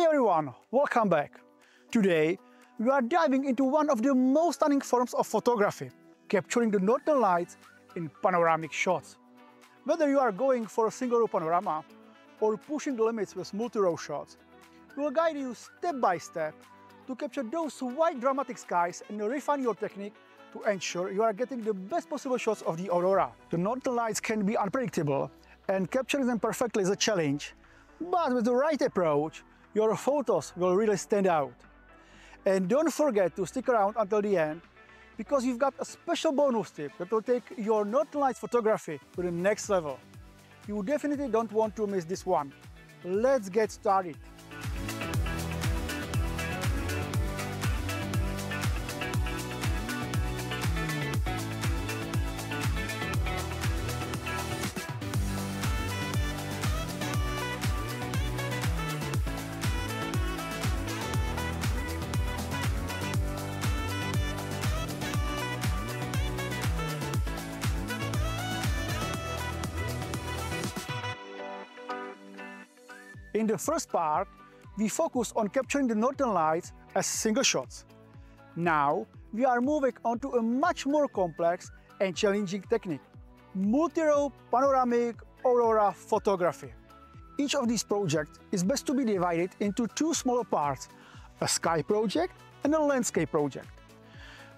everyone, welcome back. Today we are diving into one of the most stunning forms of photography, capturing the northern lights in panoramic shots. Whether you are going for a single row panorama or pushing the limits with multi-row shots, we will guide you step by step to capture those wide dramatic skies and refine your technique to ensure you are getting the best possible shots of the aurora. The northern lights can be unpredictable and capturing them perfectly is a challenge, but with the right approach, your photos will really stand out. And don't forget to stick around until the end, because we've got a special bonus tip that will take your northern lights photography to the next level. You definitely don't want to miss this one. Let's get started. In the first part, we focus on capturing the northern lights as single shots. Now, we are moving on to a much more complex and challenging technique, multi-row panoramic aurora photography. Each of these projects is best to be divided into two smaller parts, a sky project and a landscape project.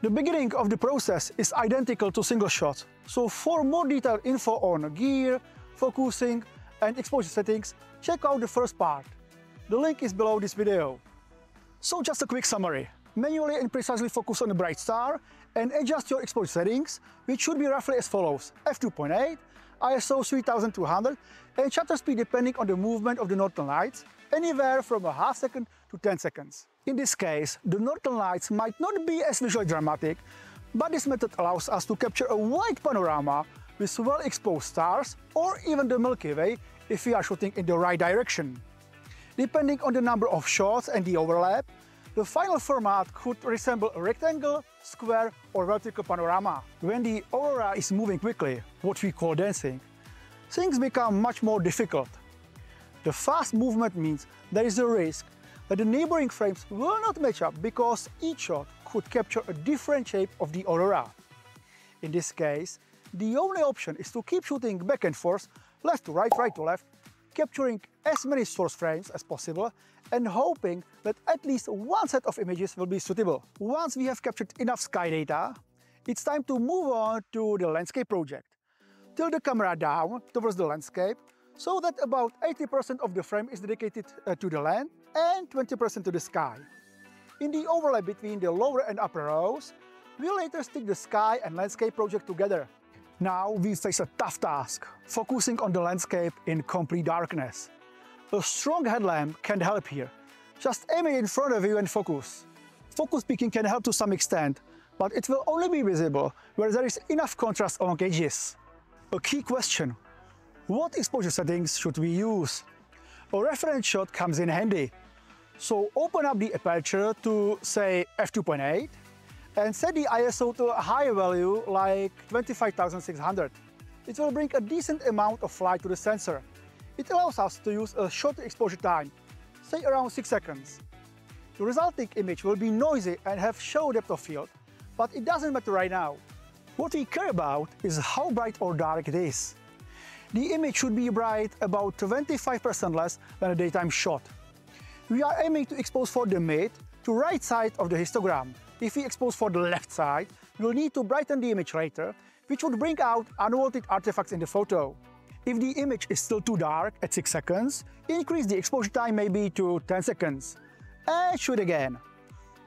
The beginning of the process is identical to single shots, so for more detailed info on gear, focusing, and exposure settings, check out the first part. The link is below this video. So just a quick summary. Manually and precisely focus on a bright star and adjust your exposure settings, which should be roughly as follows: f2.8, ISO 3200 and shutter speed depending on the movement of the northern lights, anywhere from a half second to 10 seconds. In this case, the northern lights might not be as visually dramatic, but this method allows us to capture a wide panorama with well-exposed stars or even the Milky Way if we are shooting in the right direction. Depending on the number of shots and the overlap, the final format could resemble a rectangle, square or vertical panorama. When the aurora is moving quickly, what we call dancing, things become much more difficult. The fast movement means there is a risk that the neighboring frames will not match up because each shot could capture a different shape of the aurora. In this case, the only option is to keep shooting back and forth, left to right, right to left, capturing as many source frames as possible and hoping that at least one set of images will be suitable. Once we have captured enough sky data, it's time to move on to the landscape project. Tilt the camera down towards the landscape so that about 80% of the frame is dedicated to the land and 20% to the sky. In the overlap between the lower and upper rows, we'll later stick the sky and landscape project together. Now we face a tough task, focusing on the landscape in complete darkness. A strong headlamp can help here. Just aim it in front of you and focus. Focus peaking can help to some extent, but it will only be visible where there is enough contrast along edges. A key question: what exposure settings should we use? A reference shot comes in handy. So open up the aperture to, say, f2.8 and set the ISO to a higher value like 25,600. It will bring a decent amount of light to the sensor. It allows us to use a short exposure time, say around 6 seconds. The resulting image will be noisy and have shallow depth of field, but it doesn't matter right now. What we care about is how bright or dark it is. The image should be bright about 25% less than a daytime shot. We are aiming to expose for the mid to right side of the histogram. If we expose for the left side, we'll need to brighten the image later, which would bring out unwanted artifacts in the photo. If the image is still too dark at 6 seconds, increase the exposure time maybe to 10 seconds. And shoot again.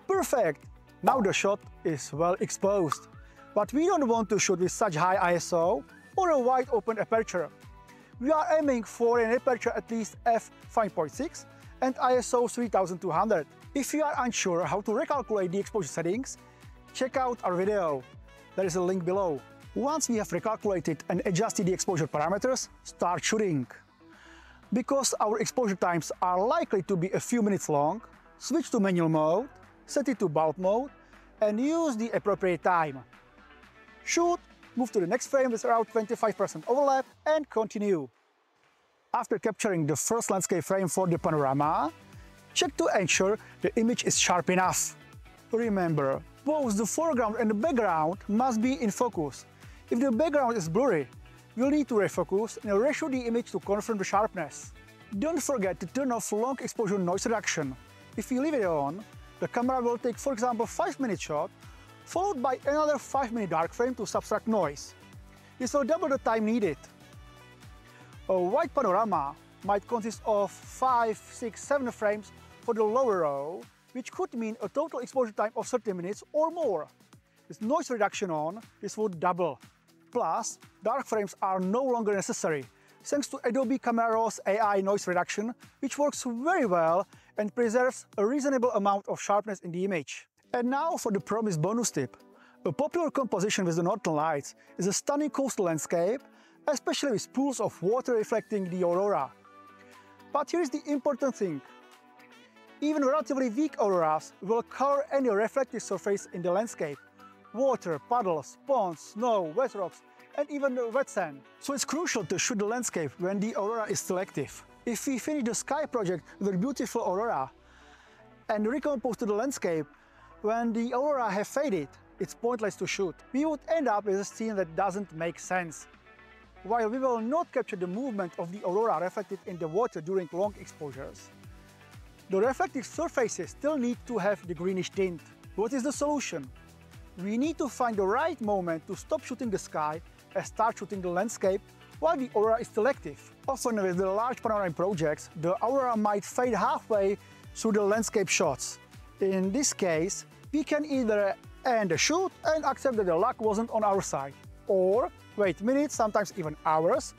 Perfect! Now the shot is well exposed. But we don't want to shoot with such high ISO or a wide open aperture. We are aiming for an aperture at least f5.6 and ISO 3200. If you are unsure how to recalculate the exposure settings, check out our video. There is a link below. Once we have recalculated and adjusted the exposure parameters, start shooting. Because our exposure times are likely to be a few minutes long, switch to manual mode, set it to bulb mode, and use the appropriate time. Shoot, move to the next frame with around 25% overlap, and continue. After capturing the first landscape frame for the panorama, Check to ensure the image is sharp enough. Remember, both the foreground and the background must be in focus. If the background is blurry, you'll need to refocus and reshoot the image to confirm the sharpness. Don't forget to turn off long exposure noise reduction. If you leave it on, the camera will take, for example, 5-minute shot, followed by another 5-minute dark frame to subtract noise. This will double the time needed. A wide panorama might consist of 5, 6, 7 frames for the lower row, which could mean a total exposure time of 30 minutes or more. With noise reduction on, this would double. Plus, dark frames are no longer necessary, thanks to Adobe Camera Raw's AI noise reduction, which works very well and preserves a reasonable amount of sharpness in the image. And now for the promised bonus tip. A popular composition with the Northern Lights is a stunning coastal landscape, especially with pools of water reflecting the aurora. But here's the important thing. Even relatively weak auroras will cover any reflective surface in the landscape. Water, puddles, ponds, snow, wet rocks, and even wet sand. So it's crucial to shoot the landscape when the aurora is selective. If we finish the sky project with a beautiful aurora and recompose to the landscape when the aurora have faded, it's pointless to shoot. We would end up with a scene that doesn't make sense. While we will not capture the movement of the aurora reflected in the water during long exposures, the reflective surfaces still need to have the greenish tint. What is the solution? We need to find the right moment to stop shooting the sky and start shooting the landscape while the aurora is selective. Often with the large panoramic projects, the aurora might fade halfway through the landscape shots. In this case, we can either end the shoot and accept that the luck wasn't on our side, or wait minutes, sometimes even hours,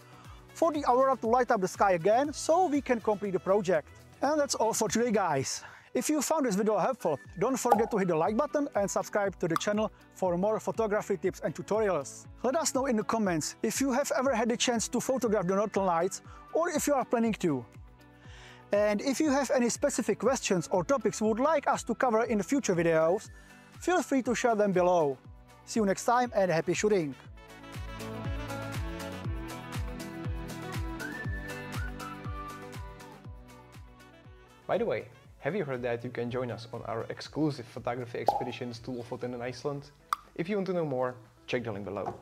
for the aurora to light up the sky again so we can complete the project. And that's all for today, guys. If you found this video helpful, don't forget to hit the like button and subscribe to the channel for more photography tips and tutorials. Let us know in the comments if you have ever had the chance to photograph the Northern Lights or if you are planning to. And if you have any specific questions or topics you would like us to cover in future videos, feel free to share them below. See you next time and happy shooting! By the way, have you heard that you can join us on our exclusive photography expeditions to Lofoten and Iceland? If you want to know more, check the link below.